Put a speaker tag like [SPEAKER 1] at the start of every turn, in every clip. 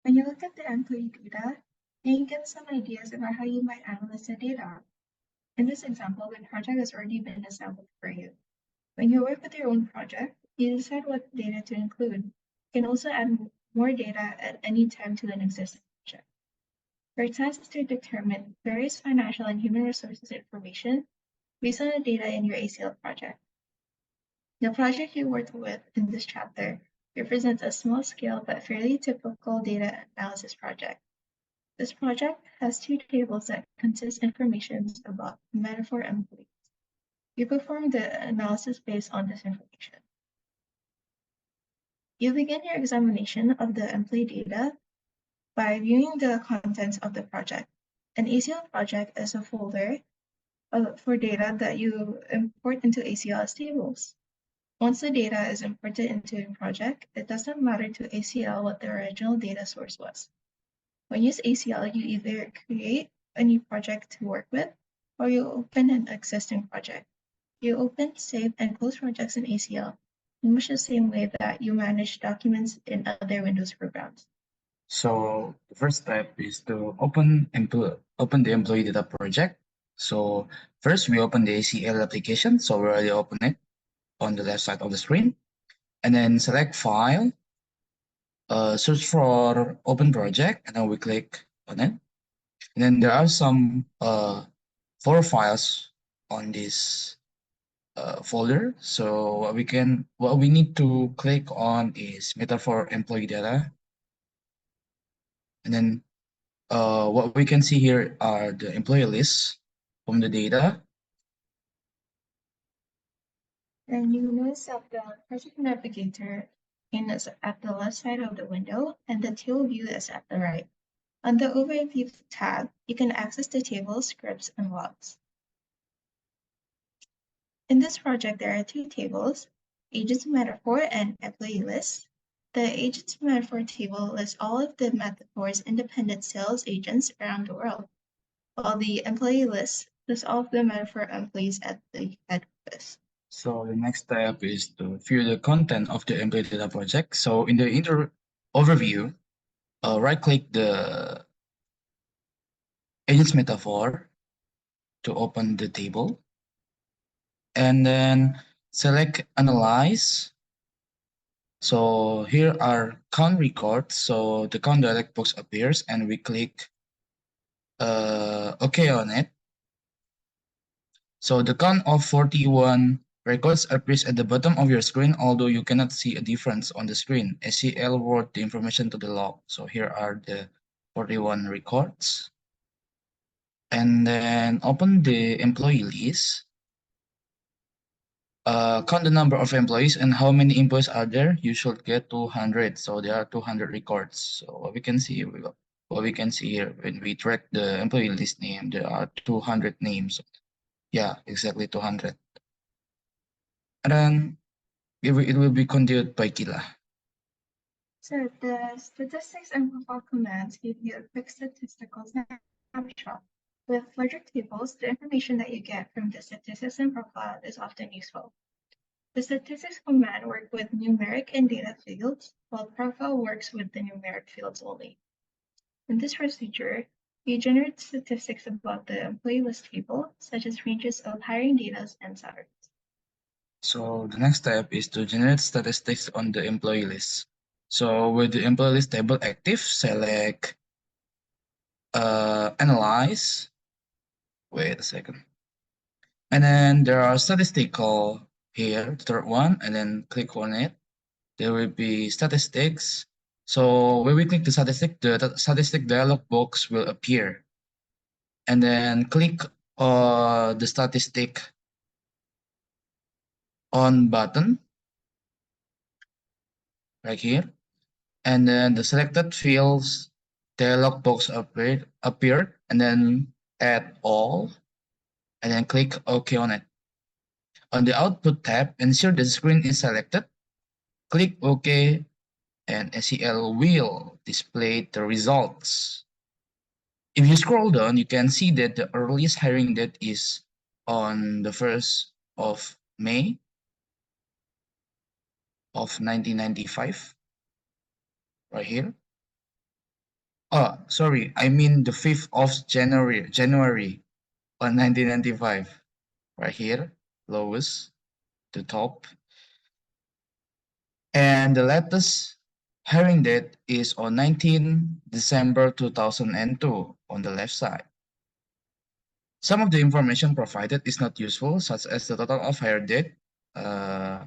[SPEAKER 1] When you look at the employee data, you can get some ideas about how you might analyze the data. In this example, the project has already been assembled for you. When you work with your own project, you decide what data to include. You can also add more data at any time to an existing project. Your task is to determine various financial and human resources information based on the data in your ACL project. The project you worked with in this chapter represents a small-scale but fairly typical data analysis project. This project has two tables that consist information about metaphor employees. You perform the analysis based on this information. You begin your examination of the employee data by viewing the contents of the project. An ACL project is a folder for data that you import into ACL as tables. Once the data is imported into a project, it doesn't matter to ACL what the original data source was. When you use ACL, you either create a new project to work with, or you open an existing project. You open, save, and close projects in ACL in much the same way that you manage documents in other Windows programs.
[SPEAKER 2] So the first step is to open the employee data project. So first we open the ACL application. So we already open it on the left side of the screen, and then select File, search for Open Project, and then we click on it. And then there are some 4 files on this folder. So what we need to click on is Metaphor Employee Data, and then what we can see here are the employee lists from the data.
[SPEAKER 1] And you notice that the project navigator is at the left side of the window and the table view is at the right. On the Overview tab, you can access the tables, scripts, and logs. In this project, there are 2 tables, Agents Metaphor and Employee List. The Agents Metaphor table lists all of the Metaphor's independent sales agents around the world, while the Employee List lists all of the Metaphor employees at the head office.
[SPEAKER 2] So the next step is to view the content of the employee data project. So in the overview, right-click the agents metaphor to open the table, and then select Analyze. So here are count records. So the count dialog box appears, and we click OK on it. So the count of 41 records appears at the bottom of your screen, although you cannot see a difference on the screen. ACL wrote the information to the log. So here are the 41 records. And then open the employee list. Count the number of employees and how many employees are there. You should get 200. So there are 200 records. So what we can see here, when we track the employee list name, there are 200 names. Yeah, exactly 200. And then it will be continued by Kila.
[SPEAKER 1] So the statistics and profile commands give you a quick statistical snapshot. With larger tables, the information that you get from the statistics and profile is often useful. The statistics command works with numeric and data fields, while profile works with the numeric fields only. In this procedure, you generate statistics about the employee list table, such as ranges of hiring data and salaries.
[SPEAKER 2] So the next step is to generate statistics on the employee list. So with the employee list table active, select Analyze. Wait a second. And then there are statistical here, the third one, and then click on it. There will be statistics. So when we click the statistic dialog box will appear. And then click the statistic on button right here. And then the selected fields dialog box appeared, and then add all, and then click OK on it. On the output tab, ensure the screen is selected. Click OK, and ACL will display the results. If you scroll down, you can see that the earliest hiring date is on the 1st of May of 1995, right here. Oh, sorry, I mean the 5th of January on 1995. Right here, lowest to top. And the latest hearing date is on 19 December 2002 on the left side. Some of the information provided is not useful, such as the total of hire date. Uh,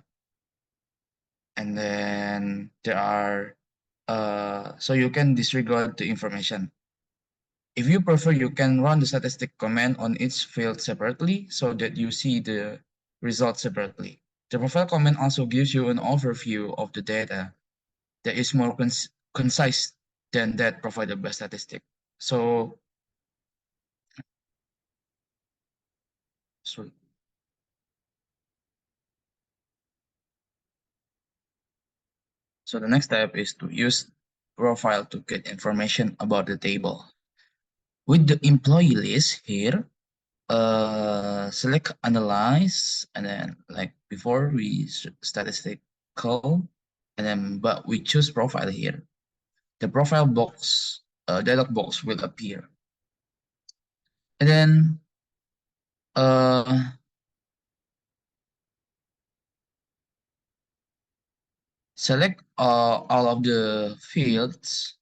[SPEAKER 2] and then there are, so you can disregard the information. If you prefer, you can run the statistic command on each field separately so that you see the results separately. The profile command also gives you an overview of the data that is more concise than that provided by statistic. So, so, so the next step is to use profile to get information about the table. With the employee list here, select analyze, and then like before we statistical, and then but we choose profile here. The profile box, dialog box will appear, and then uh, select all of the fields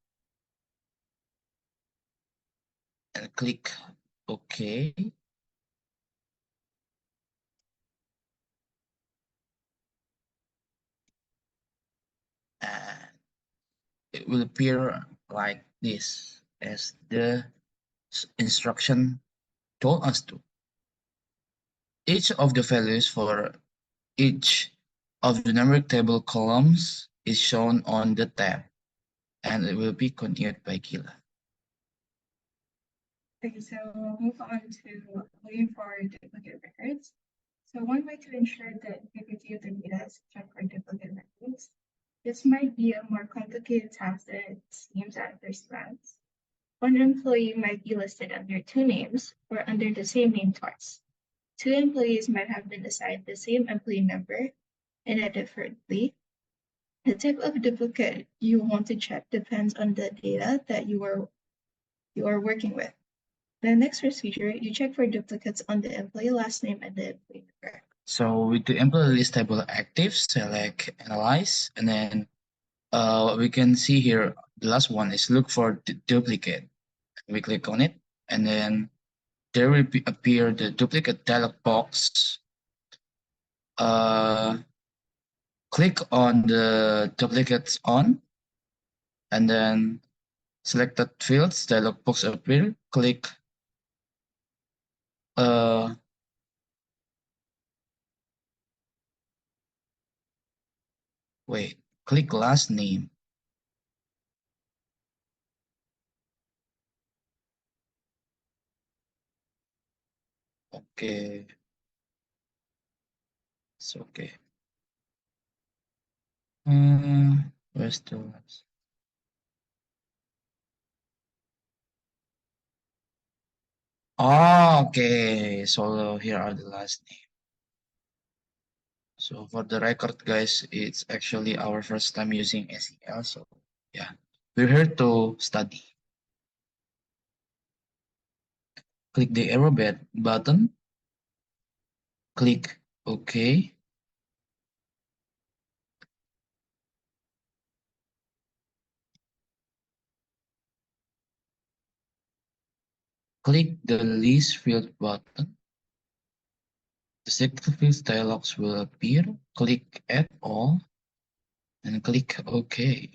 [SPEAKER 2] and click OK. And it will appear like this as the instruction told us to. Each of the values for each of the numeric table columns is shown on the tab, and it will be continued by Gila.
[SPEAKER 1] Okay, so we'll move on to looking for duplicate records. So one way to ensure the integrity of the data is to check for duplicate records. This might be a more complicated task than it seems at first glance. One employee might be listed under two names or under the same name twice. Two employees might have been assigned the same employee number in a differently. The type of duplicate you want to check depends on the data that you are working with. The next procedure, you check for duplicates on the employee last name and the employee number.
[SPEAKER 2] So with the employee list table active, select analyze, and then what we can see here, the last one is look for duplicate. We click on it, and then there will appear the duplicate dialog box. Click on the duplicates on, and then selected fields dialog box appear. Click uh, wait, click last name. Okay, it's okay. Where's the last? Oh, okay. So here are the last name. So for the record, guys, it's actually our first time using ACL. So yeah, we're here to study. Click the arrow button. Click OK. Click the list field button. The selected fields dialogs will appear. Click Add All and click OK.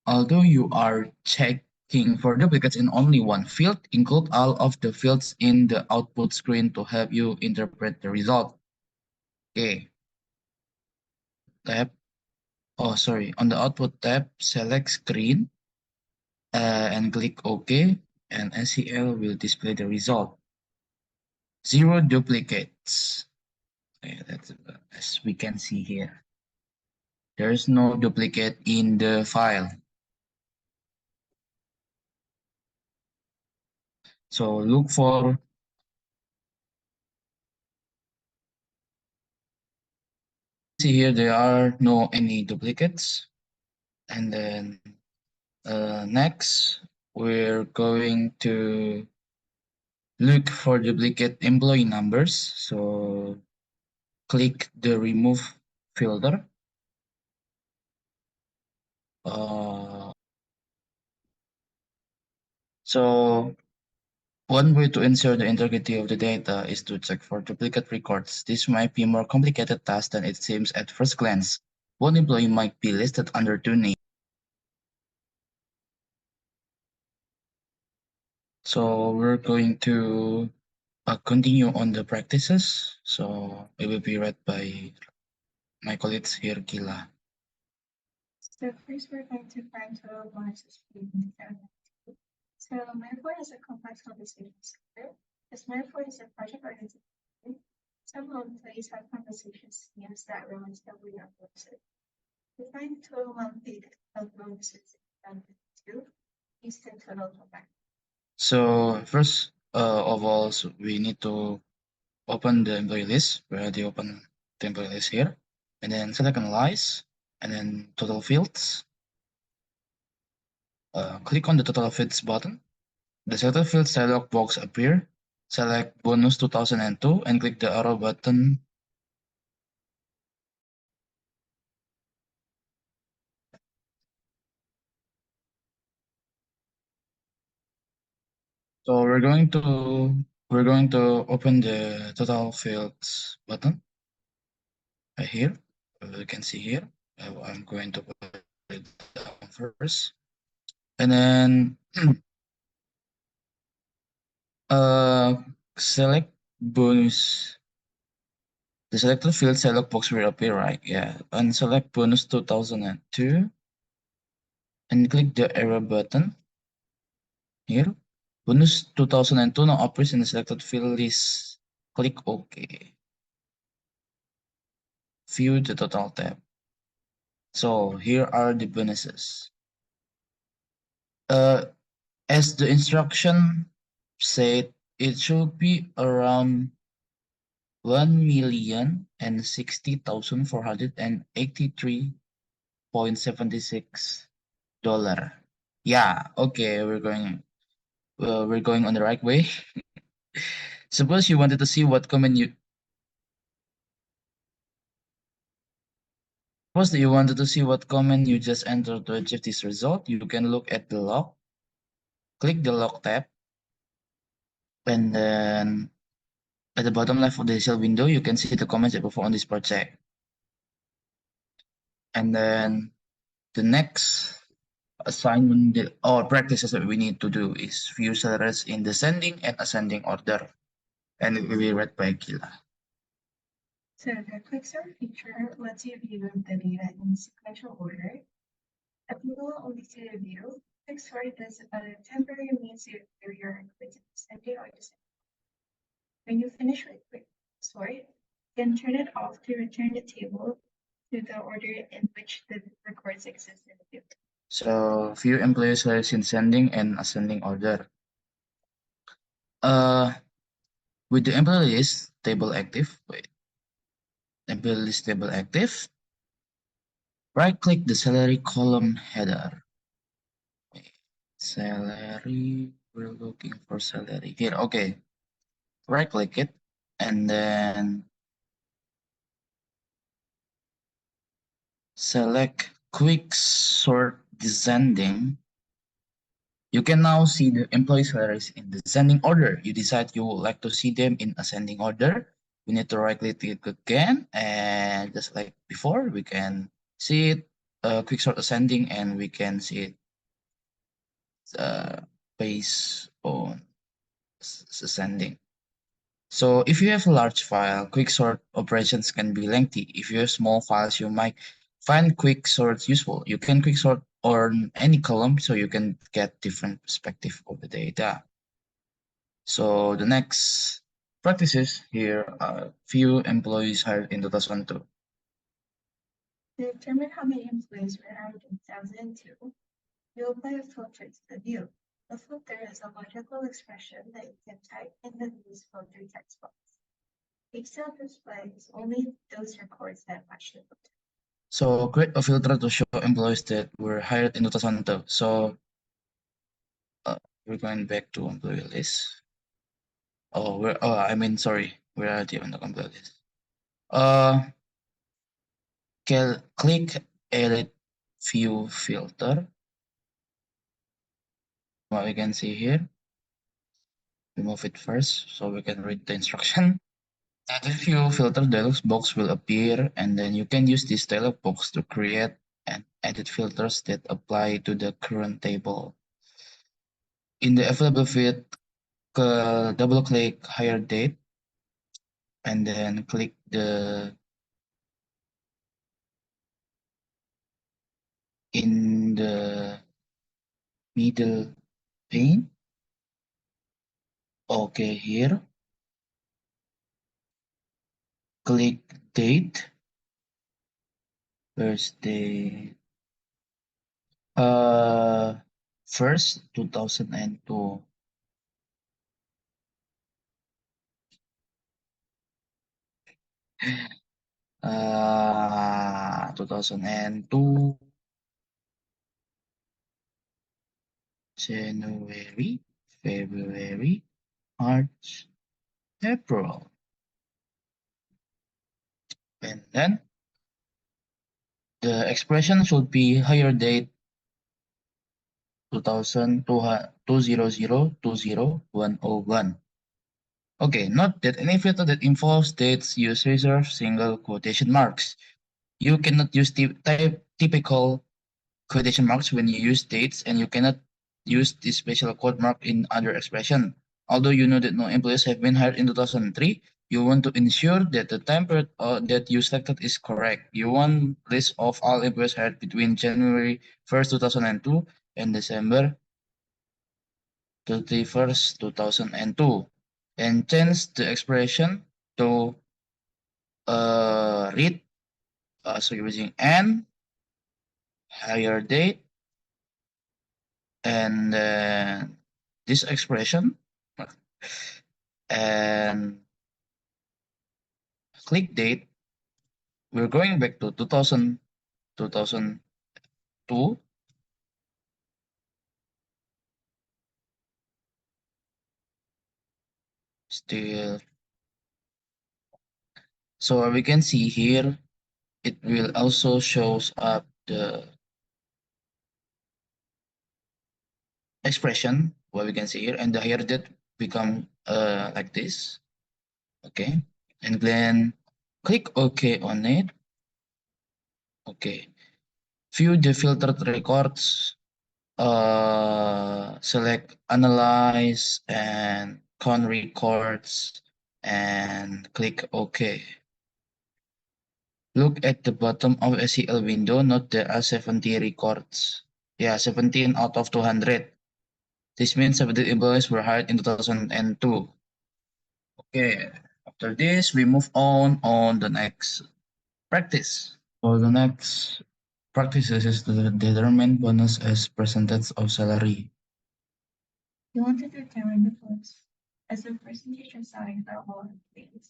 [SPEAKER 2] Although you are checking for duplicates in only one field, include all of the fields in the output screen to help you interpret the result. Okay. Tab. Oh, sorry. On the output tab, select screen and click OK, and ACL will display the result. 0 duplicates. Okay, that's as we can see here. There is no duplicate in the file. So look for see here there are no any duplicates, and then Next, we're going to look for duplicate employee numbers. So click the remove filter. So one way to ensure the integrity of the data is to check for duplicate records. This might be a more complicated task than it seems at first glance. One employee might be listed under two names. So we're going to continue on the practices. So it will be read by my colleagues here, Gila.
[SPEAKER 1] So first we're going to find total bonuses paid in 2022. So Metaphor is a complex compensation software. As Metaphor is a project organization, some employees have compensation schemes that run every year bonuses. To find total amount paid of bonuses in 2022, use the total combined.
[SPEAKER 2] So first of all, so we need to open the employee list. We already open the employee list here, and then select analyze, and then total fields. Click on the total fields button. The total fields dialog box appear. Select bonus 2002 and click the arrow button. So we're going to open the total fields button right here. You can see here. I'm going to put it down first, and then select bonus. The selected field dialog box will appear, right? Yeah, and select bonus 2002 and click the arrow button here. Bonus 2002 now appears in the selected field list. Click OK. View the total tab. So here are the bonuses. As the instruction said, it should be around 1,060,483.76 dollar. Yeah, okay, we're going on the right way. Suppose you wanted to see what comment you Suppose that you wanted to see what comment you just entered to achieve this result. You can look at the log. Click the log tab, and then at the bottom left of the Excel window, you can see the comments I performed on this project. And then the next assignment or practices that we need to do is view salaries in descending and ascending order, and it will be read by Gila.
[SPEAKER 1] So the quick sort feature lets you view the data in sequential order. If you will only see the view, quick sort is a temporary means to view your quick ascending or descending. When you finish with quick sort, you can turn it off to return the table to the order in which the records exist in the view.
[SPEAKER 2] So view employee salaries in descending and ascending order. With the employee list table active, employee list table active, right-click the salary column header. Salary, we're looking for salary here. Okay, right-click it, and then select quick sort descending. You can now see the employee salaries in descending order. You decide you would like to see them in ascending order. We need to right-click it again, and just like before, we can see it quick sort ascending, and we can see it based on ascending. So if you have a large file, quick sort operations can be lengthy. If you have small files, you might find quick sorts useful. You can quick sort on any column so you can get different perspective of the data. So the next practices here are few employees hired in 2002.
[SPEAKER 1] To determine how many employees were hired in 2002, you apply a filter to the view. A filter is a logical expression that you can type in the view's filter text box. Excel displays only those records that match the filter.
[SPEAKER 2] So create a filter to show employees that were hired in 2002. So we're going back to employee list. Oh, I mean, sorry, we're already on the employee list. Uh, click edit view filter. What we can see here, remove it first so we can read the instruction. The view filter dialog box will appear, and then you can use this dialog box to create and edit filters that apply to the current table. In the available field, double click hire date and then click in the middle pane. Okay, here click date, first day, first 2002. 2002 January, February, March, April. And then the expression should be higher date 2000 Okay, note that any filter that involves dates use reserved single quotation marks. You cannot use typical quotation marks when you use dates, and you cannot use this special quote mark in other expression. Although you know that no employees have been hired in 2003, you want to ensure that the time period that you selected is correct. You want list of all employees hired between January 1st, 2002 and December 31st, 2002, and change the expression to read so you're using an higher date, and then this expression and click date. We're going back to 2002. Still, so we can see here, it will also shows up the expression, what we can see here, and the higher date become like this. Okay, and then click OK on it. Okay, view the filtered records. Select analyze and con records and click OK. Look at the bottom of ACL window. Note there are 70 records. Yeah, 17 out of 200. This means 70 employees were hired in 2002. Okay, after this, we move on the next practice. So the next practice is to determine bonus as percentage of salary.
[SPEAKER 1] You want to determine the bonus as a percentage of salary for all employees.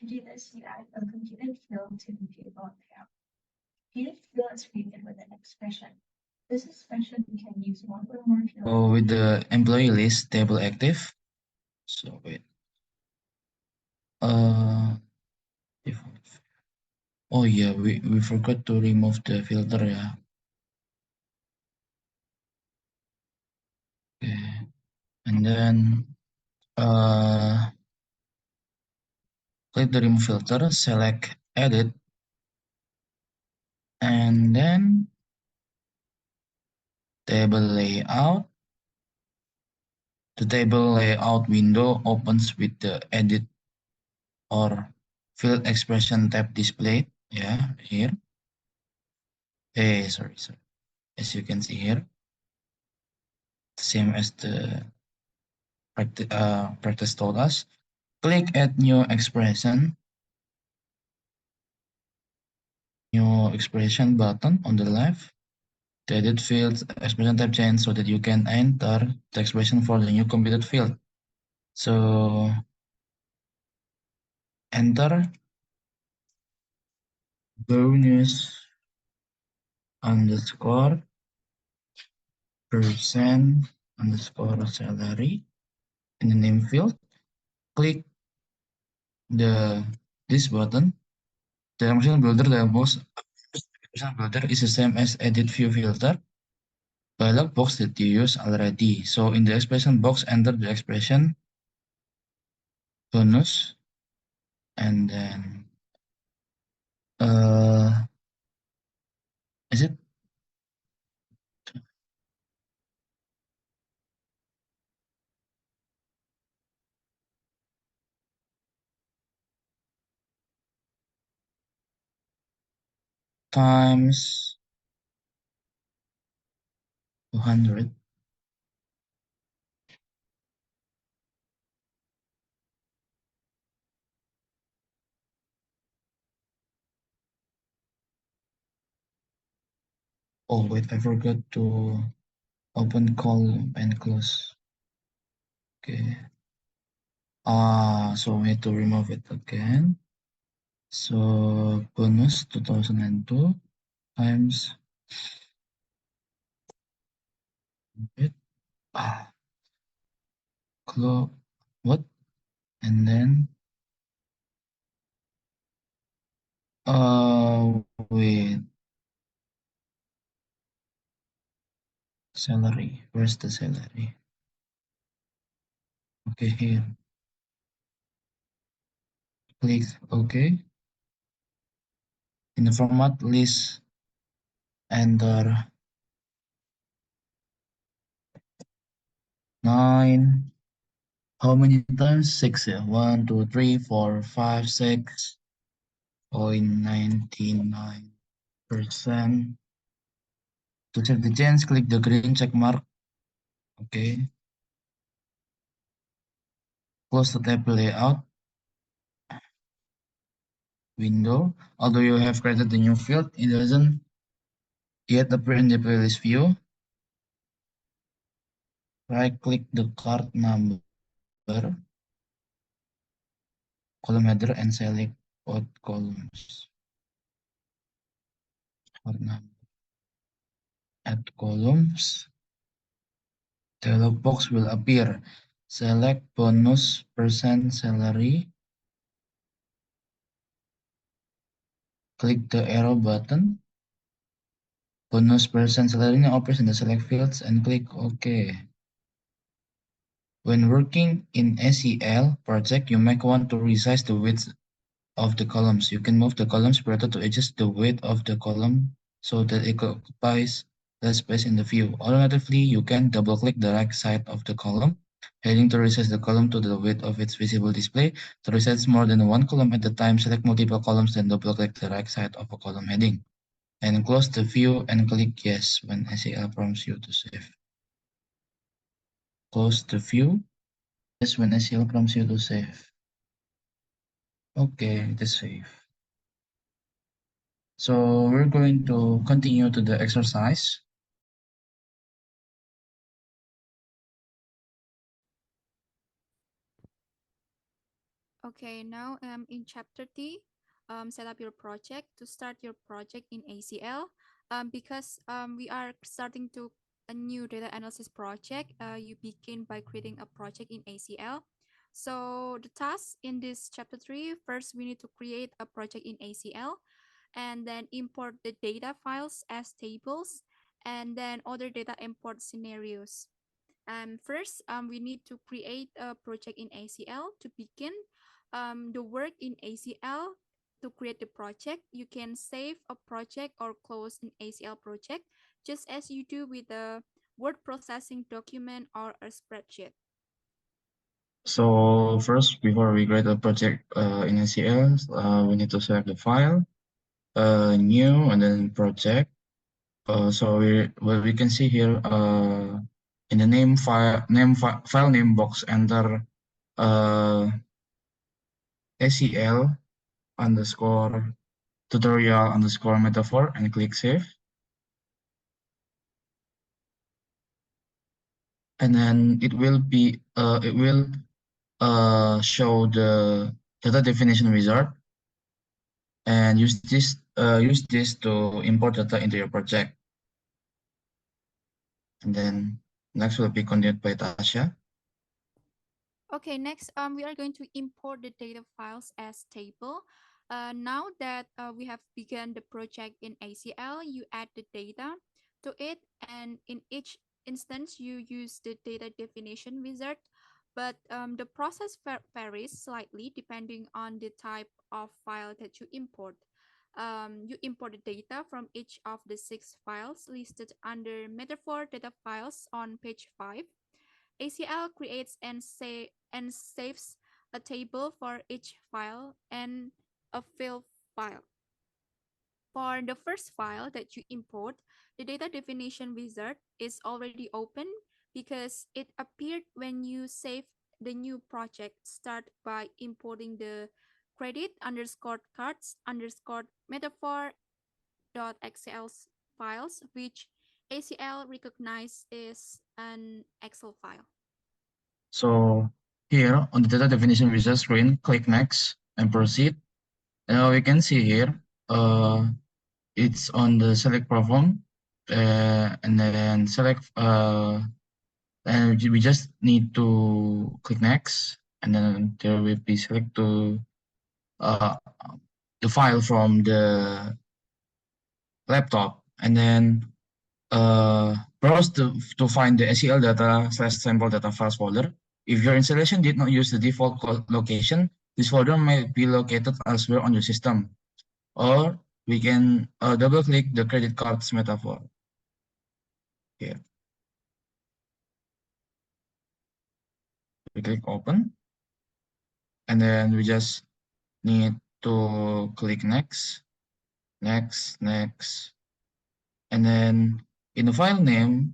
[SPEAKER 1] To do this, you add a computed field to the table payout. Computed field is created with an expression. This expression can use one or more fields.
[SPEAKER 2] So with the employee list table active. So wait. If, oh yeah, we forgot to remove the filter, yeah. Okay. And then click the remove filter, select edit, and then table layout. The table layout window opens with the edit or field expression tab displayed. Yeah, here. Sorry. As you can see here, same as the practice told us. Click add new expression button on the left. The edit field expression type change so that you can enter the expression for the new computed field. So enter bonus underscore percent underscore salary in the name field. Click this button. The function builder dialog is the same as edit view filter dialog box that you use already. So in the expression box, enter the expression bonus and then is it times 200? Oh wait, I forgot to open column and close. Okay. So we need to remove it again. So bonus 2002 times it close what and then with salary. Where's the salary? Okay, here. Click OK. In the format list, enter 9. How many times? 6. Yeah. 1, 2, 3, 4, 5, 6.99%. To check the change, click the green check mark. Okay. Close the table layout window. Although you have created the new field, it doesn't yet appear in the playlist view. Right click the card number, column header, and select both columns. Card number. Add columns. Dialog box will appear. Select bonus percent salary. Click the arrow button. Bonus percent salary now appears in the select fields and click OK. When working in ACL project, you might want to resize the width of the columns. You can move the column separator to adjust the width of the column so that it occupies less space in the view. Alternatively, you can double-click the right side of the column, heading to resize the column to the width of its visible display. To resize more than one column at a time, select multiple columns, then double-click the right side of a column heading. And close the view and click Yes when ACL prompts you to save. Close the view. Yes when ACL prompts you to save. Okay, it is saved. So we're going to continue to the exercise.
[SPEAKER 3] Okay, now in chapter 3, set up your project. To start your project in ACL, because we are starting to a new data analysis project, you begin by creating a project in ACL. So the task in this chapter 3, first we need to create a project in ACL and then import the data files as tables and then other data import scenarios. First, we need to create a project in ACL. To begin the work in ACL, to create the project, you can save a project or close an ACL project, just as you do with a word processing document or a spreadsheet.
[SPEAKER 2] So first, before we create a project in ACL, we need to select the file, new, and then project. So we can see here in the file name box, enter ACL underscore tutorial underscore metaphor and click save. And then it will show the data definition wizard and use this to import data into your project. And then next will be continued by Tasha.
[SPEAKER 3] Okay, next, we are going to import the data files as table. Now that we have begun the project in ACL, you add the data to it, and in each instance, you use the data definition wizard. But the process varies slightly depending on the type of file that you import. You import the data from each of the 6 files listed under metaphor data files on page 5. ACL creates and saves a table for each file and a fill file. For the first file that you import, the data definition wizard is already open because it appeared when you save the new project. Start by importing the credit underscore cards underscore metaphor dot xl files, which ACL recognizes is an Excel file.
[SPEAKER 2] So here on the data definition wizard screen, click next and proceed. And now we can see here, it's on the select platform, and then select, and we just need to click next, and then there will be select to uh, the file from the laptop, and then browse to find the ACL data / sample data files folder. If your installation did not use the default location, this folder might be located elsewhere on your system. Or we can double click the credit cards metaphor here. We click open, and then we just need to click next, next, next, and then in the file name,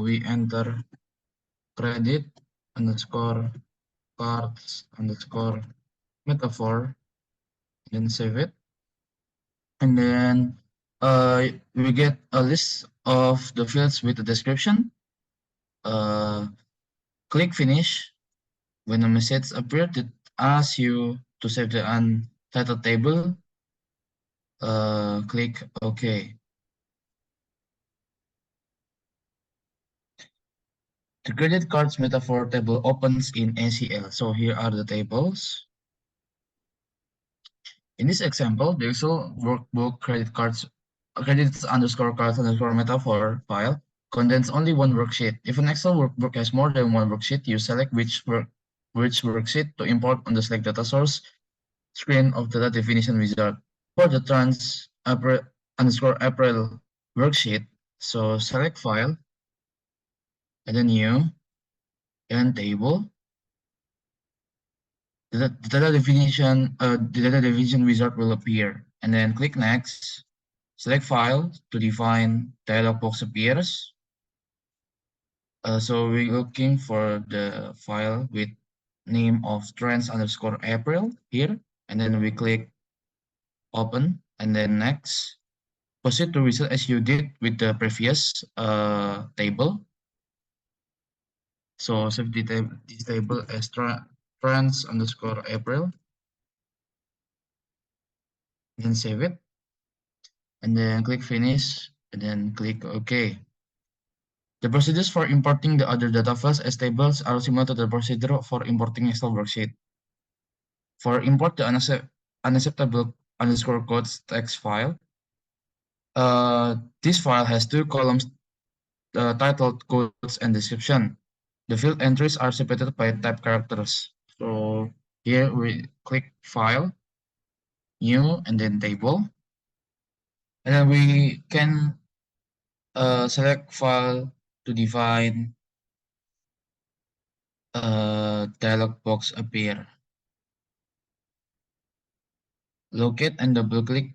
[SPEAKER 2] we enter credit underscore cards underscore metaphor, then save it, and then we get a list of the fields with the description. Click finish. When a message appears that asks you to save the untitled table, click OK. The credit cards metaphor table opens in ACL. So here are the tables. In this example, the Excel workbook credits underscore cards underscore metaphor file contains only one worksheet. If an Excel workbook has more than one worksheet, you select which worksheet to import on the select data source screen of the data definition wizard. For the trans underscore April worksheet, so select file, and then new, and table. The data definition wizard will appear, and then click next. Select file to define dialog box appears. So we're looking for the file with name of trends underscore April here, and then we click open, and then next. Proceed to result as you did with the previous table. So save this table as trends underscore April, then save it, and then click finish, and then click OK. The procedures for importing the other data files as tables are similar to the procedure for importing Excel worksheet. For import the unacceptable underscore codes text file, this file has 2 columns titled codes and description. The field entries are separated by type characters. So here we click file, new, and then table. And then we can select file to define dialog box appear. Locate and double click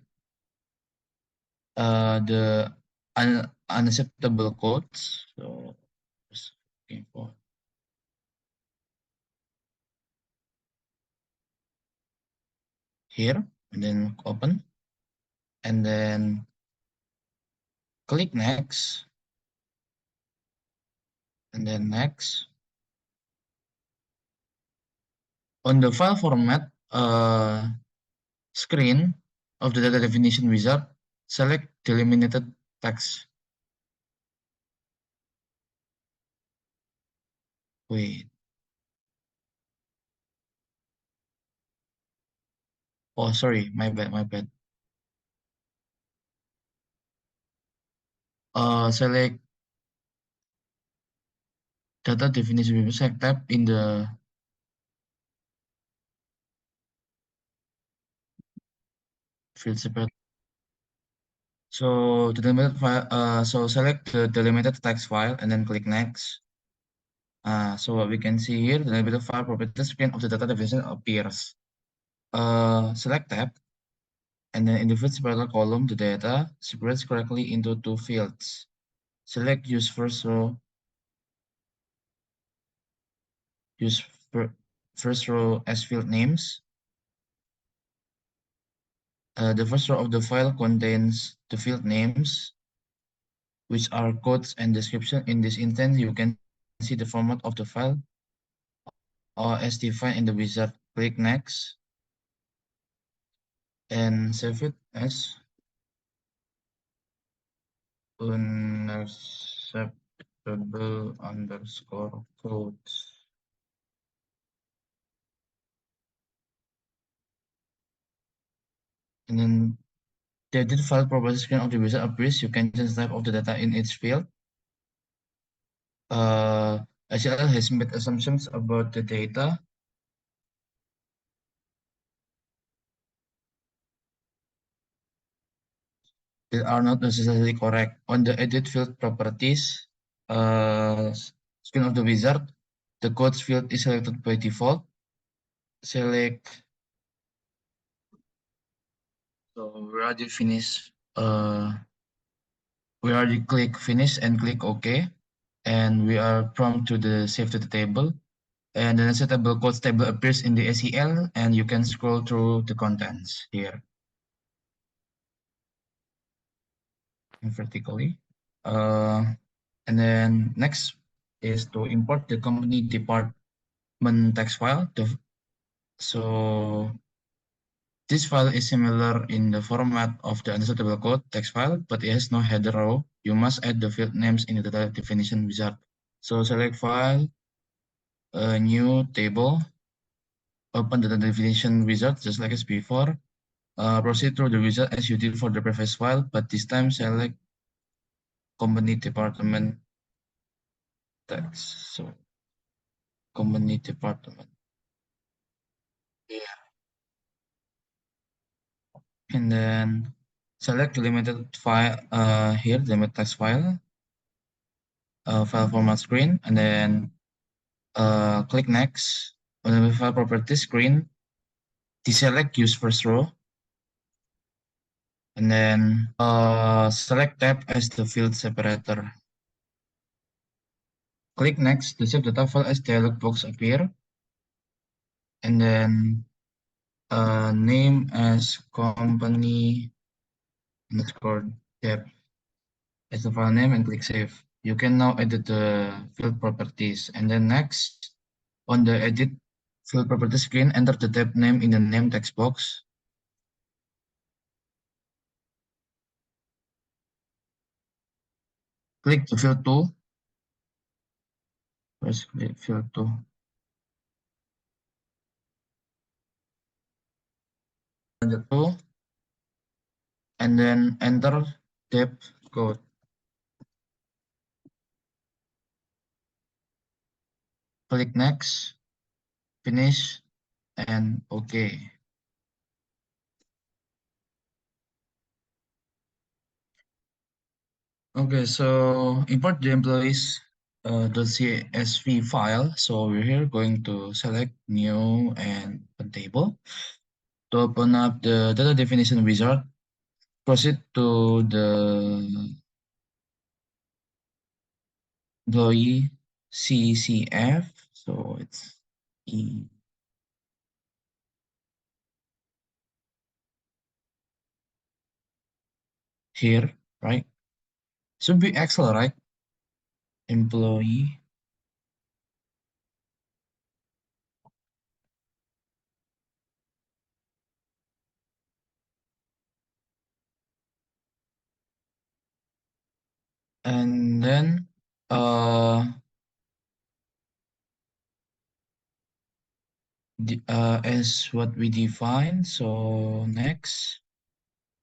[SPEAKER 2] the unacceptable codes. So just looking for here, and then open, and then click next, and then next. On the file format screen of the data definition wizard, select delimited text. Wait. Oh, sorry, my bad, my bad. Select data definition. Select tab in the field separate. So the delimited file. So select the delimited text file and then click next. So what we can see here, the delimited file property screen of the data definition appears. Select tab, and then in the field separator column, the data separates correctly into two fields. Select use first row. Use first row as field names. The first row of the file contains the field names, which are codes and description. In this instance, you can see the format of the file as defined in the wizard. Click next and save it as unacceptable underscore codes. And then the edit file property screen of the wizard appears. You can change the type of the data in each field. ACL has made assumptions about the data that are not necessarily correct. On the edit field properties screen of the wizard, the codes field is selected by default. Select. So we already finished. We already click finish and click OK, and we are prompt to the save to the table. And the necessary table codes table appears in the ACL, and you can scroll through the contents here vertically. And then next is to import the company department text file. So this file is similar in the format of the understood table code text file, but it has no header row. You must add the field names in the data definition wizard. So select file, a new table, open the data definition wizard just like as before. Proceed through the wizard as you did for the previous file, but this time select company department text. So company department. Yeah. And then select the limited file here, the limited text file, file format screen, and then click next. On the file property screen, deselect use first row, and then select tab as the field separator. Click next to save data file as dialog box appear, and then name as company underscore dep as the file name and click save. You can now edit the field properties, and then next on the edit field property screen, enter the tab name in the name text box. Click the field 2. First click field 2. And the 2, and then enter depth code. Click next, finish, and OK. Okay, so import the employees .csv file. So we're here going to select new and a table. To open up the data definition wizard, proceed to the employee CCF. So it's E here, right? Should be Excel, right? Employee. And then as what we define. So next,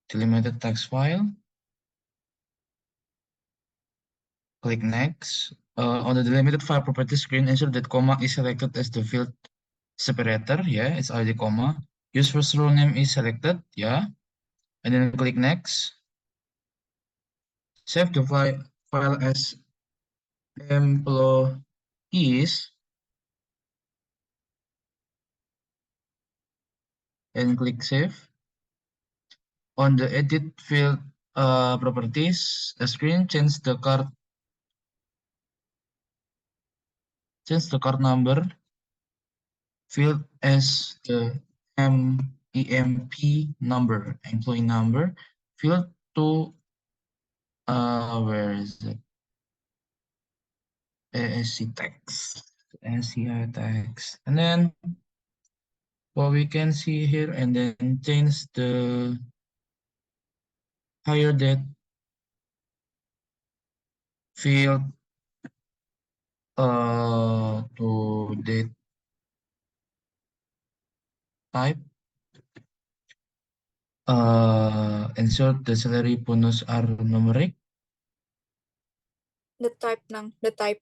[SPEAKER 2] delimited text file. Click next. On the delimited file property screen, ensure that comma is selected as the field separator. Yeah, it's already comma. Use first row name is selected. Yeah, and then click next. Save the file as employees and click save. On the edit field properties screen, change the card number field as the EMP number, employee number field to where is it? ASC text, ASCI text, and then what we can see here, and then change the higher date field to date type. Ensure the salary bonus are numeric.
[SPEAKER 3] The type.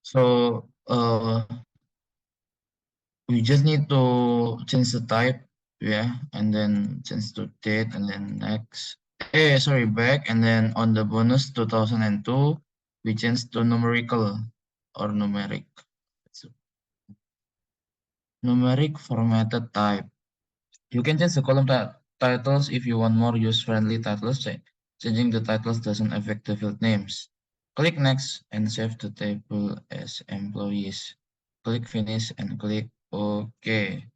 [SPEAKER 2] So we just need to change the type, yeah, and then change to date, and then next. Sorry, back, and then on the bonus 2002, we change to numerical or numeric. So, numeric formatted type. You can change the column titles if you want more user-friendly titles. Changing the titles doesn't affect the field names. Click next and save the table as employees. Click finish and click OK.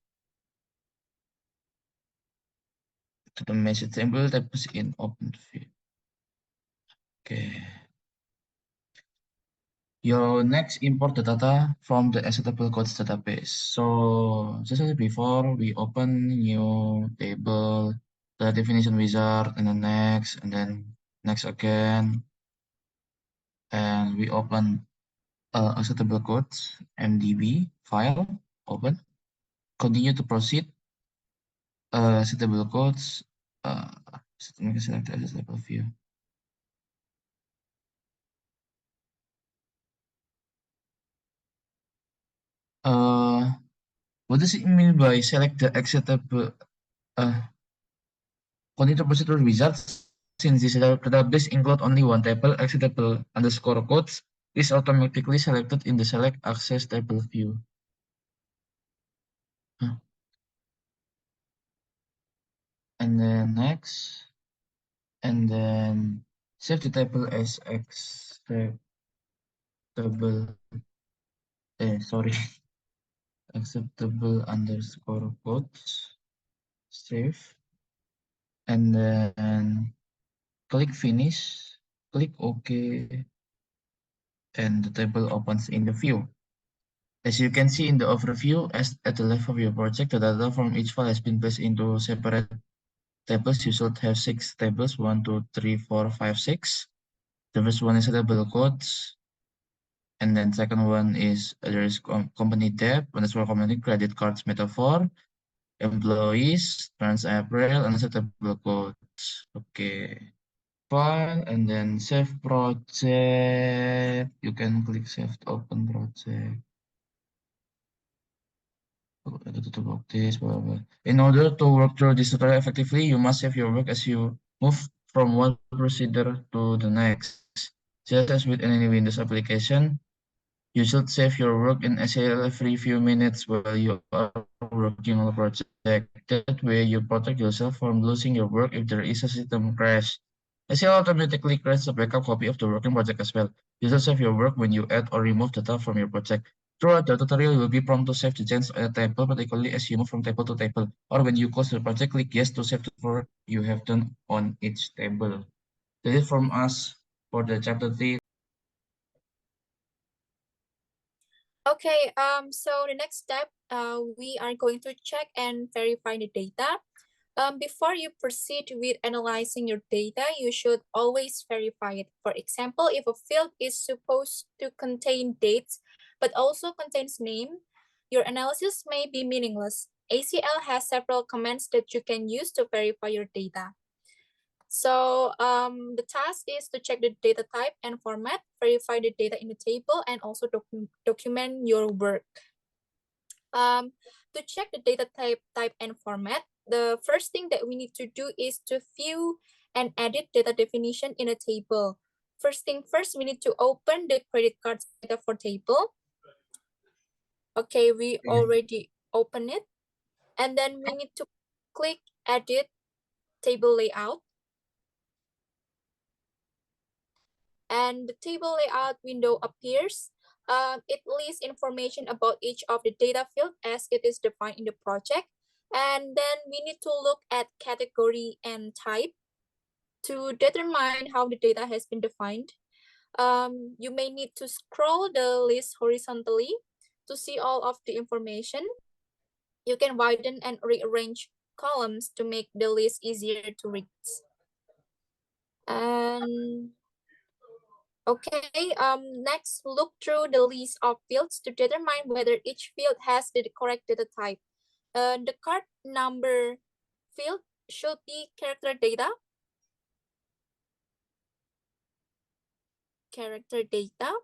[SPEAKER 2] To the message table types in open view. Okay. You next import the data from the acceptable codes database. So just as before, we open new table, the definition wizard, and then next again, and we open acceptable codes MDB file, open. Continue to proceed. Acceptable codes. Select acceptable view. What does it mean by select the acceptable? Continue to proceed with wizards. Since this database include only one table, acceptable underscore codes is automatically selected in the select access table view. And then next, and then save the table as acceptable. Sorry, acceptable underscore codes. Save, and then click finish. Click OK, and the table opens in the view. As you can see in the overview, at the left of your project, the data from each file has been placed into separate tables. You should have 6 tables, 1, 2, 3, 4, 5, 6. The first one is table codes, and then second one is there is company debt, underscore company credit cards metaphor, employees, trans April, and table codes. Okay. File, and then save project. You can click save to open project. In order to work through this tutorial effectively, you must save your work as you move from one procedure to the next. Just as with any Windows application, you should save your work in ACL every few minutes while you are working on a project. That way, you protect yourself from losing your work if there is a system crash. ACL automatically creates a backup copy of the working project as well. You should save your work when you add or remove data from your project. Throughout the tutorial, you will be prompted to save the change a table, particularly as you move from table to table. Or when you close the project, click yes to save the work you have done on each table. That is from us for the chapter 3.
[SPEAKER 3] Okay, so the next step, we are going to check and verify the data. Before you proceed with analyzing your data, you should always verify it. For example, if a field is supposed to contain dates,
[SPEAKER 4] but also contains name, your analysis may be meaningless. ACL has several commands that you can use to verify your data. So the task is to check the data type and format, verify the data in the table, and also document your work. To check the data type and format, the first thing that we need to do is to view and edit data definition in a table. First thing first, we need to open the credit card data for table. Okay, we already open it. And then we need to click edit table layout. And the table layout window appears. It lists information about each of the data field as it is defined in the project. And then we need to look at category and type to determine how the data has been defined. You may need to scroll the list horizontally to see all of the information. You can widen and rearrange columns to make the list easier to read. And okay, next, look through the list of fields to determine whether each field has the correct data type. The card number field should be character data. Character data.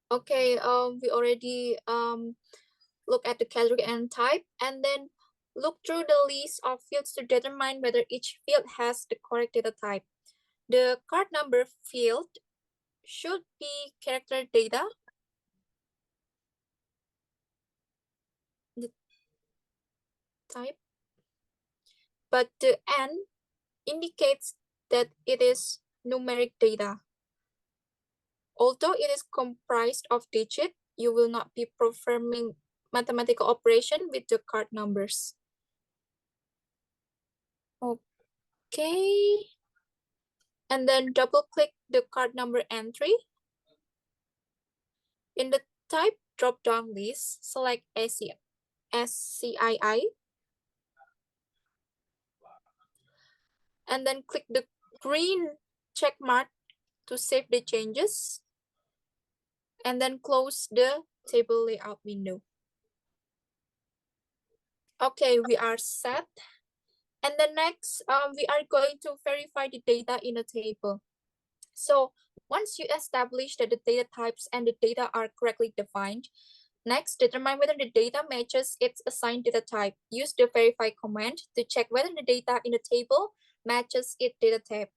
[SPEAKER 4] Okay, we already look at the category and type, and then look through the list of fields to determine whether each field has the correct data type. The card number field should be character data. The type, but the N indicates that it is numeric data. Although it is comprised of digits, you will not be performing mathematical operation with the card numbers. Okay. And then double click the card number entry. In the type drop-down list, select SCII. And then click the green check mark to save the changes. And then close the table layout window. Okay, we are set. And then next, we are going to verify the data in a table. So once you establish that the data types and the data are correctly defined, next, determine whether the data matches its assigned data type. Use the verify command to check whether the data in the table matches its data type.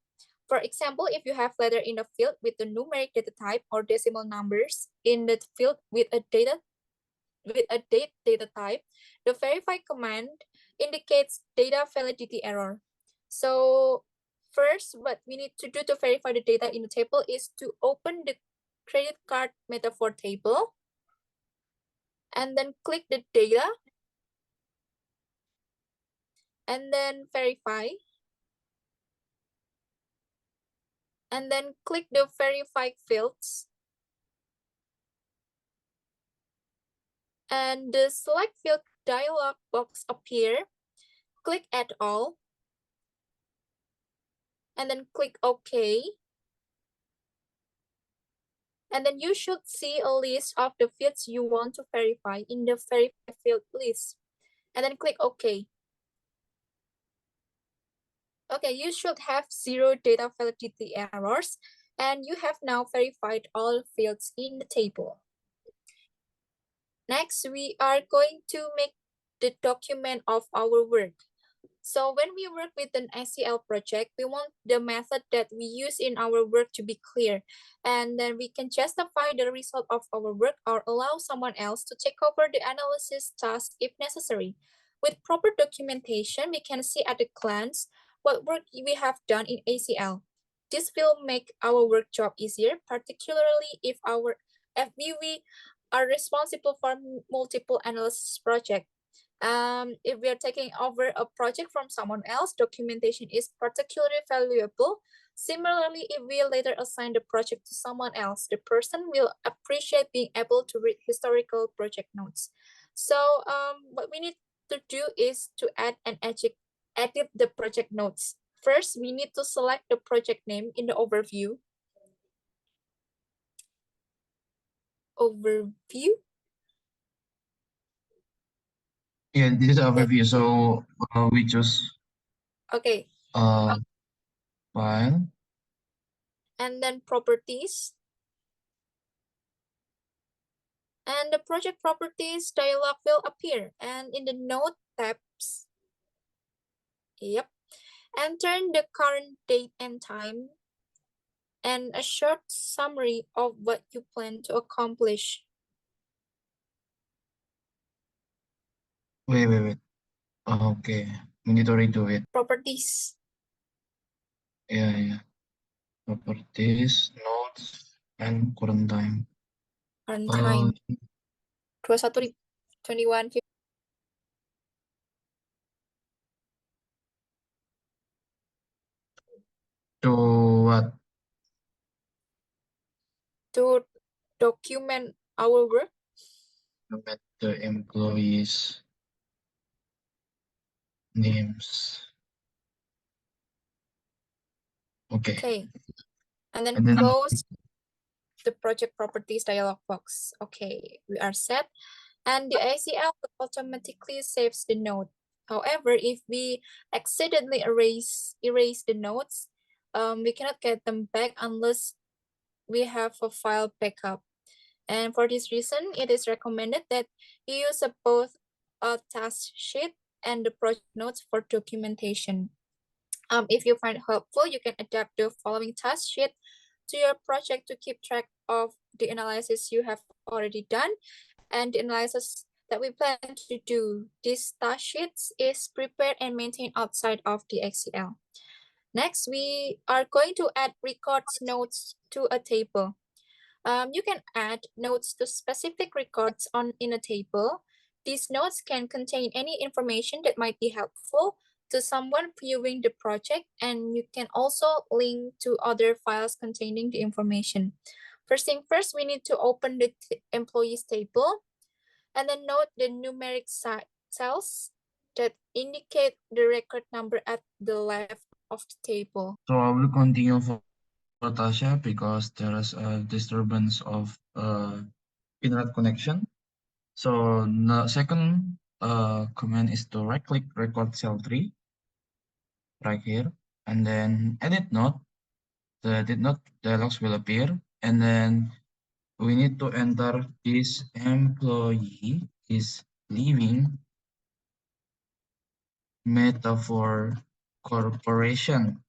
[SPEAKER 4] For example, if you have letter in the field with the numeric data type or decimal numbers in the field with a date data type, the verify command indicates data validity error. So first, what we need to do to verify the data in the table is to open the credit card metaphor table and then click the data and then verify. And then click the verify fields. And the select field dialog box appear. Click add all. And then click OK. And then you should see a list of the fields you want to verify in the verify field list. And then click OK. Okay, you should have 0 data validity errors, and you have now verified all fields in the table. Next, we are going to make the document of our work. So when we work with an ACL project, we want the method that we use in our work to be clear. And then we can justify the result of our work or allow someone else to take over the analysis task if necessary. With proper documentation, we can see at a glance what work we have done in ACL. This will make our work job easier, particularly if we are responsible for multiple analysis projects. If we are taking over a project from someone else, documentation is particularly valuable. Similarly, if we later assign the project to someone else, the person will appreciate being able to read historical project notes. So what we need to do is to add an edit the project notes. First, we need to select the project name in the overview.
[SPEAKER 2] Yeah, this is the overview. So we choose
[SPEAKER 4] Okay,
[SPEAKER 2] file.
[SPEAKER 4] and then properties. And the project properties dialog will appear. And in the note tabs, enter the current date and time and a short summary of what you plan to accomplish.
[SPEAKER 2] Wait. Okay, we need to redo it.
[SPEAKER 4] Properties.
[SPEAKER 2] Yeah. Properties, notes, and current time.
[SPEAKER 4] Current time. 21.50.
[SPEAKER 2] To what?
[SPEAKER 4] To document our work.
[SPEAKER 2] Document the employees' names. Okay.
[SPEAKER 4] And then close the project properties dialog box. Okay, we are set. And the ACL automatically saves the note. However, if we accidentally erase the notes, we cannot get them back unless we have a file backup. And for this reason, it is recommended that you use both a task sheet and the project notes for documentation. If you find it helpful, you can adapt the following task sheet to your project to keep track of the analysis you have already done and the analysis that we plan to do. This task sheet is prepared and maintained outside of the ACL. Next, we are going to add records notes to a table. You can add notes to specific records in a table. These notes can contain any information that might be helpful to someone viewing the project, and you can also link to other files containing the information. First thing first, we need to open the employees table and then note the numeric cells that indicate the record number at the left of the table.
[SPEAKER 2] So I will continue for Tasha because there is a disturbance of internet connection. So the second command is to right click record cell 3 right here and then edit note. The edit note dialogs will appear and then we need to enter this employee is leaving Metaphor Corporation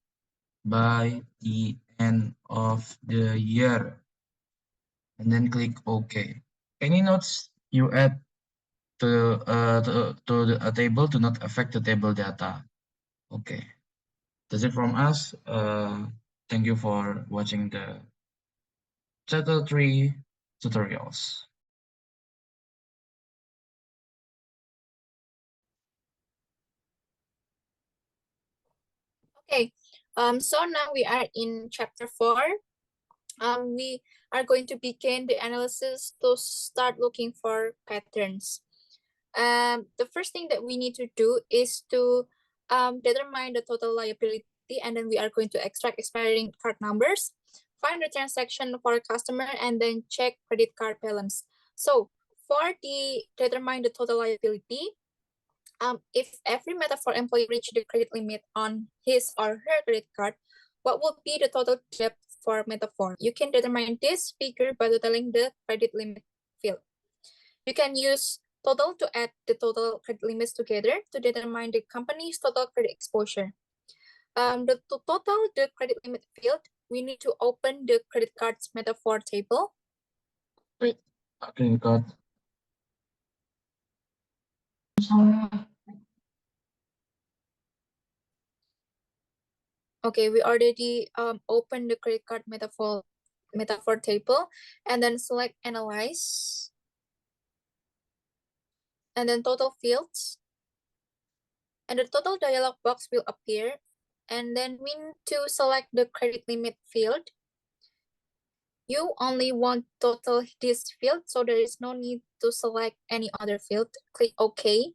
[SPEAKER 2] by the end of the year and then click OK. Any notes you add to a table do not affect the table data. Okay, that's it from us. Thank you for watching the Chapter 3 tutorials.
[SPEAKER 4] Okay, so now we are in chapter 4. We are going to begin the analysis to start looking for patterns. The first thing that we need to do is to determine the total liability, and then we are going to extract expiring card numbers, find the transaction for a customer, and then check credit card balance. So for the determine the total liability, if every Metaphor employee reached the credit limit on his or her credit card, what will be the total debt for Metaphor? You can determine this figure by totaling the credit limit field. You can use total to add the total credit limits together to determine the company's total credit exposure. To total the credit limit field, we need to open the credit cards Metaphor table.
[SPEAKER 2] Wait, okay, got.
[SPEAKER 4] Okay, we already opened the credit card Metaphor table and then select analyze and then total fields, and the total dialog box will appear, and then we need to select the credit limit field. You only want total this field, so there is no need to select any other field. Click OK.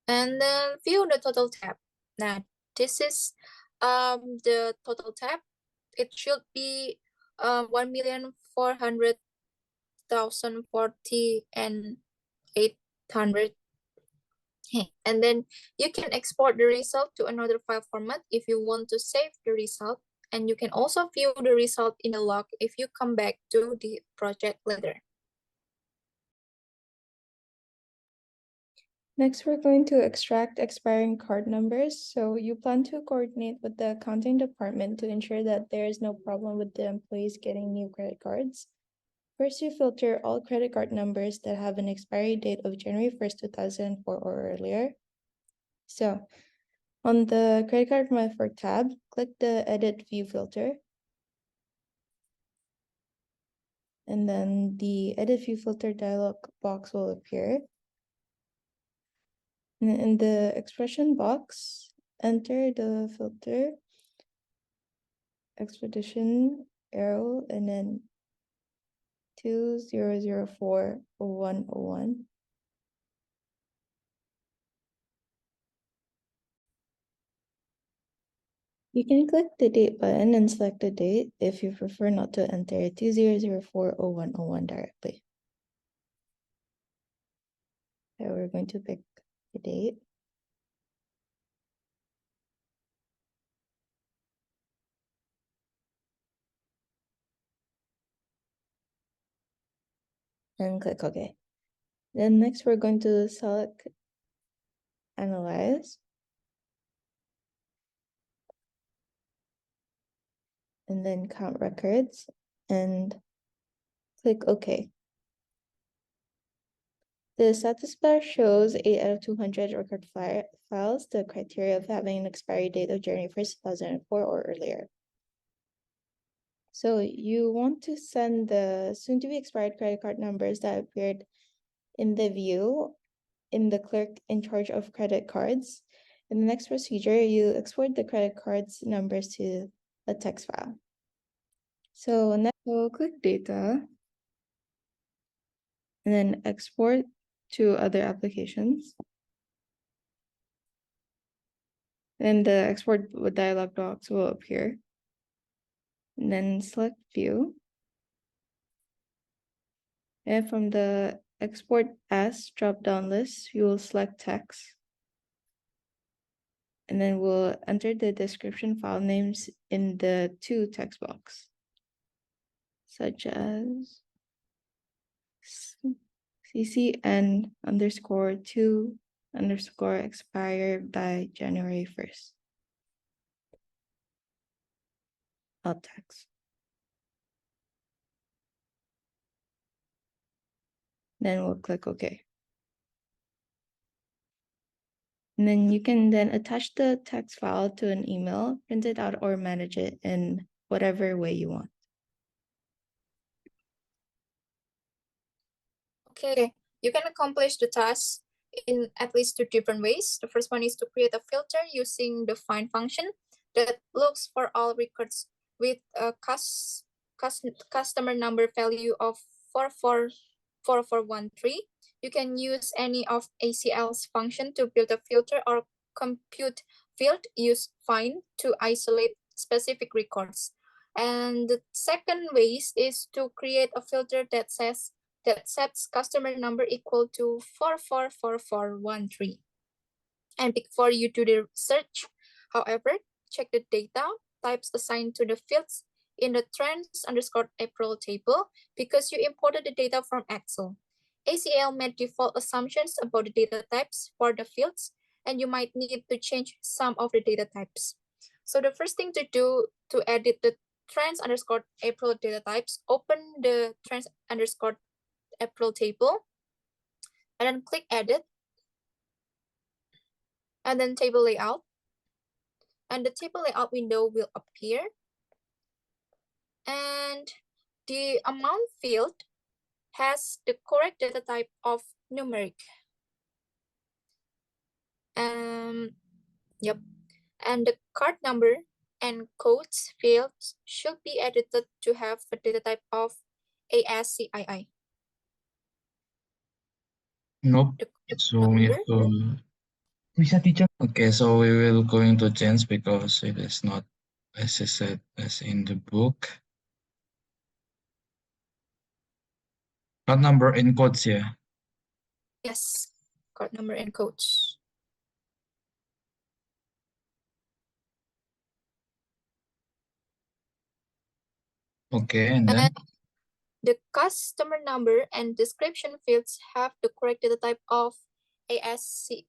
[SPEAKER 4] And then view the total tab. Now this is the total tab. It should be 1,400,040 and 800. And then you can export the result to another file format if you want to save the result. And you can also view the result in the log if you come back to the project later.
[SPEAKER 5] Next, we're going to extract expiring card numbers. So you plan to coordinate with the accounting department to ensure that there is no problem with the employees getting new credit cards. First, you filter all credit card numbers that have an expiry date of January 1st, 2004 or earlier. So on the credit card method tab, click the Edit View filter. And then the Edit View filter dialog box will appear. And in the expression box, enter the filter, expedition arrow, and then 20040101. You can click the date button and select the date if you prefer not to enter 20040101 directly. So we're going to pick the date. And click OK. Then next we're going to select Analyze. And then Count Records and click OK. The status bar shows 8 out of 200 record files, the criteria of having an expiry date of January 1st, 2004 or earlier. So you want to send the soon-to-be expired credit card numbers that appeared in the view in the clerk in charge of credit cards. In the next procedure, you export the credit cards numbers to a text file. So next we'll click Data and then Export to other applications. Then the export dialog box will appear. And then select View. And from the Export As drop-down list, you will select Text. And then we'll enter the description file names in the to text box, such as CCN_2_expire by January 1st. Alt text. Then we'll click OK. And then you can then attach the text file to an email, print it out, or manage it in whatever way you want.
[SPEAKER 4] Okay, you can accomplish the task in at least 2 different ways. The first one is to create a filter using the find function that looks for all records with a customer number value of 444413. You can use any of ACL's function to build a filter or compute field, use find to isolate specific records. And the second way is to create a filter that sets customer number equal to 444413. And before you do the search, however, check the data types assigned to the fields in the trends_April table because you imported the data from Excel. ACL made default assumptions about the data types for the fields, and you might need to change some of the data types. So the first thing to do to edit the trends_April data types, open the trends_April table, and then click Edit, and then Table Layout. And the Table Layout window will appear. And the amount field has the correct data type of numeric. Yep. And the card number and codes fields should be edited to have a data type of ASCII.
[SPEAKER 2] Nope.
[SPEAKER 4] The
[SPEAKER 2] So we have to Okay, so we will going to change because it is not as I said as in the book. Card number encodes here.
[SPEAKER 4] Yes, card number and codes.
[SPEAKER 2] Okay, and then
[SPEAKER 4] The customer number and description fields have the correct data type of ASCII.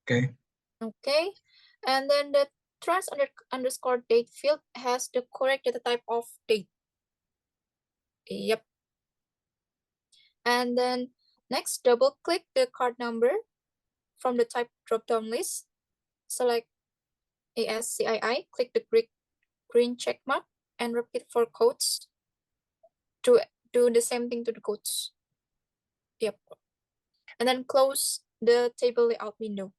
[SPEAKER 2] okay.
[SPEAKER 4] Okay, and then the underscore date field has the correct data type of date. Yep. And then next, double click the card number from the type drop-down list. Select ASCII, click the green check mark and repeat for codes. Do the same thing to the codes. Yep. And then close the table layout window.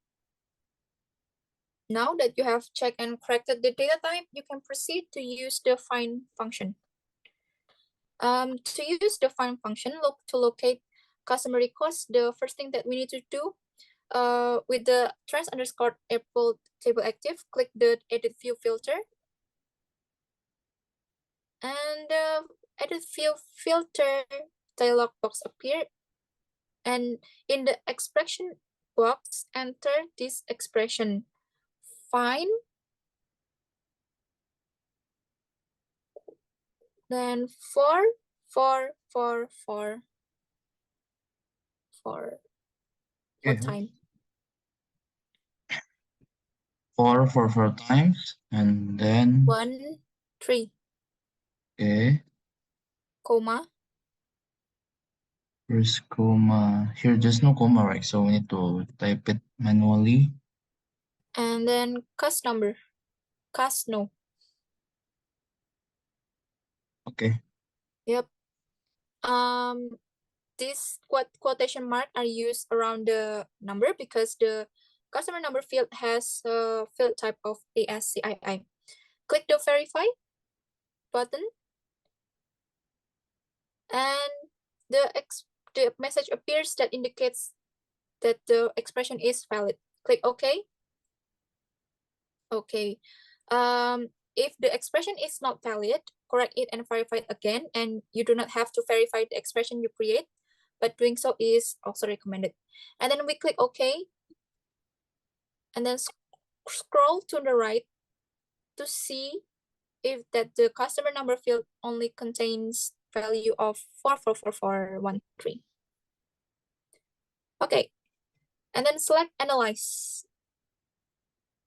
[SPEAKER 4] Now that you have checked and corrected the data type, you can proceed to use the find function. To use the find function, to locate customer records, the first thing that we need to do, with the trans_April table active, click the edit view filter. And the edit view filter dialog box appear. And in the expression box, enter this expression, find, then for
[SPEAKER 2] Okay.
[SPEAKER 4] time.
[SPEAKER 2] 4 times, and then
[SPEAKER 4] 1, 3,
[SPEAKER 2] okay.
[SPEAKER 4] comma,
[SPEAKER 2] First comma. Here, there's no comma, right? So we need to type it manually.
[SPEAKER 4] and then cast number. Cast no.
[SPEAKER 2] Okay.
[SPEAKER 4] Yep. This quotation mark are used around the number because the customer number field has a field type of ASCII. Click the verify button, and the message appears that indicates that the expression is valid. Click OK. Okay. If the expression is not valid, correct it and verify it again, and you do not have to verify the expression you create, but doing so is also recommended. And then we click OK, and then scroll to the right to see if that the customer number field only contains value of 444413. Okay, and then select analyze.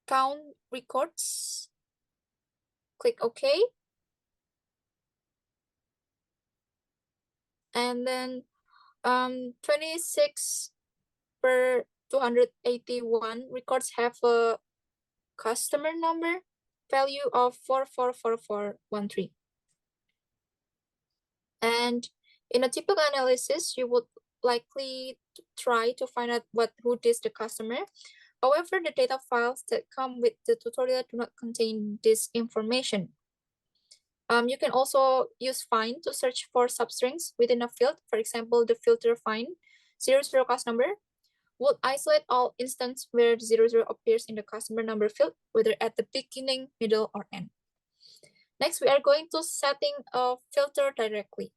[SPEAKER 4] Count records. Click OK. And then 26 per 281 records have a customer number value of 444413. And in a typical analysis, you would likely try to find out who is the customer. However, the data files that come with the tutorial do not contain this information. You can also use find to search for substrings within a field. For example, the filter find 00 cost number would isolate all instances where 00 appears in the customer number field, whether at the beginning, middle, or end. Next, we are going to setting a filter directly.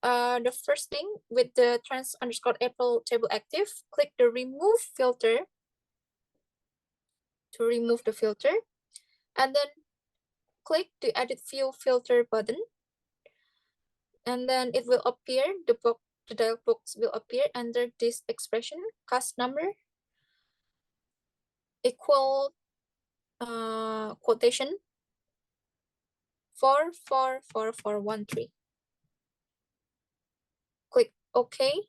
[SPEAKER 4] The first thing, with the trans_April table active, click the remove filter to remove the filter, and then click the edit view filter button, and then it will appear, the dialog box will appear under this expression, cast number equal quotation 444413. Click OK.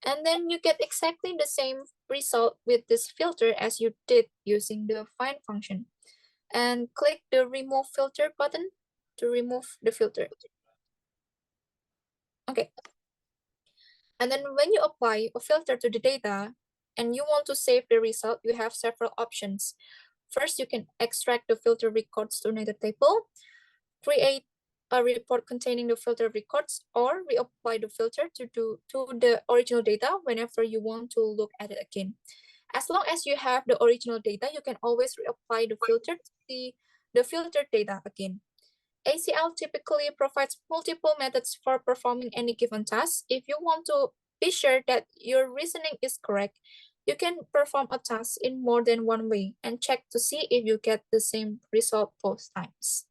[SPEAKER 4] And then you get exactly the same result with this filter as you did using the find function. And click the remove filter button to remove the filter. Okay. And then when you apply a filter to the data and you want to save the result, you have several options. First, you can extract the filter records to another table, create a report containing the filter records, or reapply the filter to the original data whenever you want to look at it again. As long as you have the original data, you can always reapply the filter to see the filtered data again. ACL typically provides multiple methods for performing any given task. If you want to be sure that your reasoning is correct, you can perform a task in more than one way and check to see if you get the same result both times.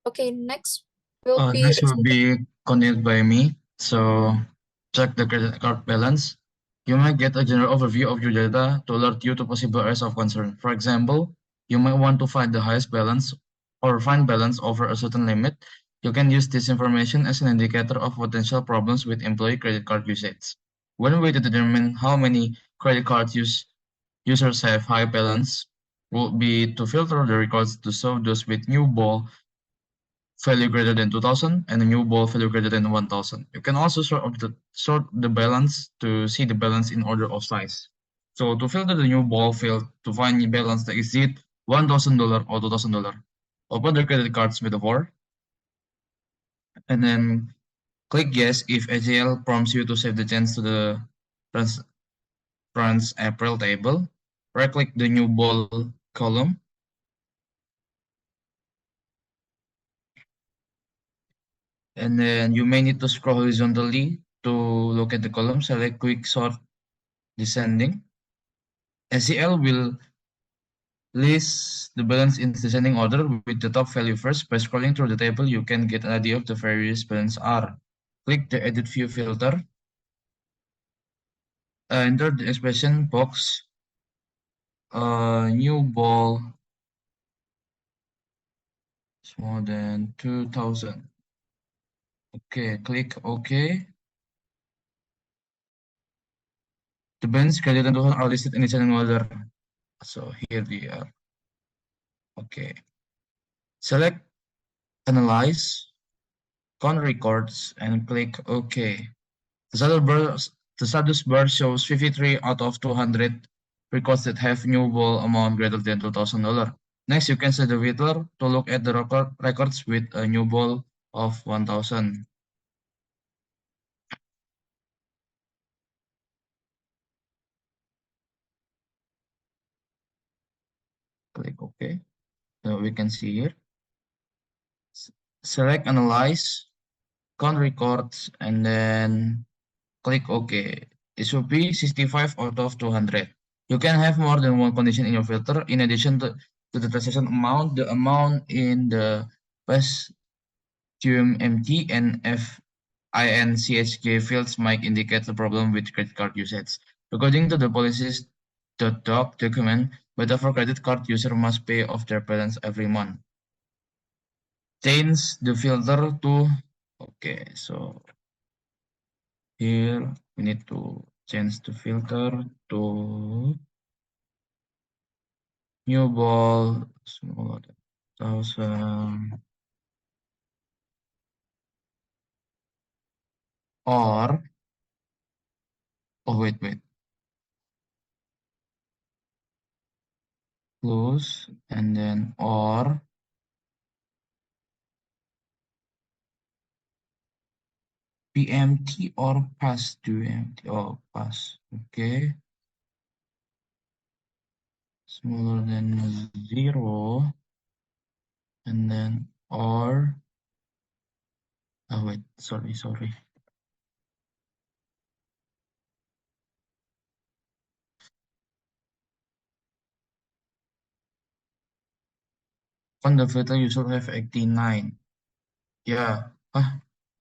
[SPEAKER 4] Okay, next will be
[SPEAKER 2] Next will be continued by me. So check the credit card balance. You might get a general overview of your data to alert you to possible areas of concern. For example, you might want to find the highest balance or find balance over a certain limit. You can use this information as an indicator of potential problems with employee credit card usage. One way to determine how many credit card users have high balance would be to filter the records to show those with new ball value greater than 2000 and a new ball value greater than 1000. You can also sort the balance to see the balance in order of size. So to filter the new ball field to find the balance that exceed $1,000 or $2,000, open the credit cards metaphor and then click yes if ACL prompts you to save the change to the France April table. Right click the new ball column. And then you may need to scroll horizontally to look at the column. Select quick sort descending. ACL will list the balance in descending order with the top value first. By scrolling through the table, you can get an idea of the various balance are. Click the edit view filter. Enter the expression box. New ball is more than 2000. Okay, click OK. The balance greater than 2000 are listed in descending order. So here they are. Okay. Select Analyze, Count Records, and click OK. The status bar shows 53 out of 200 records that have new ball amount greater than $2,000. Next, you can set the filter to look at the records with a new ball of 1,000. Click OK. So we can see here. Select Analyze, Count Records, and then click OK. It should be 65 out of 200. You can have more than one condition in your filter. In addition to the transaction amount, the amount in the past QMMT and FINCHJ fields might indicate the problem with credit card usage. According to the policies.doc document, but for credit card user must pay off their balance every month. Change the filter to okay, so here we need to change the filter to new ball smaller than 1000 or wait close and then or PMT or pass to MT or pass. Okay, smaller than 0 and then or wait, sorry. On the filter you should have 89. Yeah.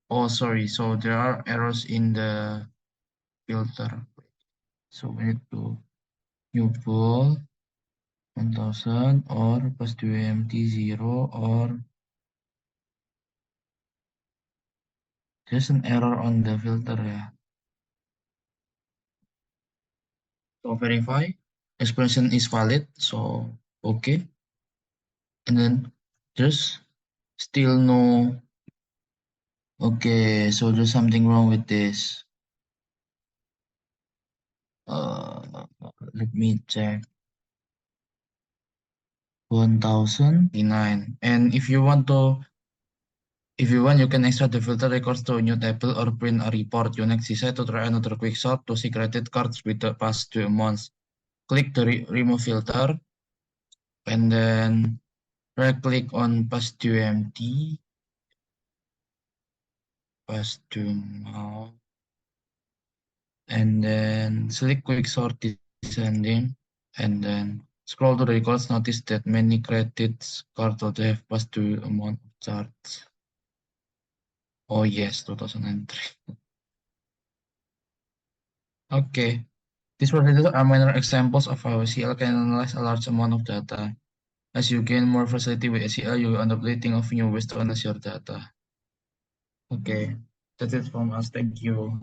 [SPEAKER 2] Oh, sorry. So there are errors in the filter. So we need to new ball 1000 or plus 2MT 0 or there's an error on the filter. Yeah. So verify expression is valid. So okay. And then there's still no. Okay. So there's something wrong with this. Let me check. 1009. And if you want, you can extract the filter records to a new table or print a report. You next decide to try another quick sort to see credit cards with the past 2 months. Click the remove filter and then right click on past 2 empty, past 2 now, and then select quick sort descending, and then scroll to the records. Notice that many credits cards have past 2 amount of charts. Oh yes, 2003. Okay. These are minor examples of how ACL can analyze a large amount of data. As you gain more facility with ACL, you end up thinking of new ways to analyze your data. Okay, that's it from us. Thank you.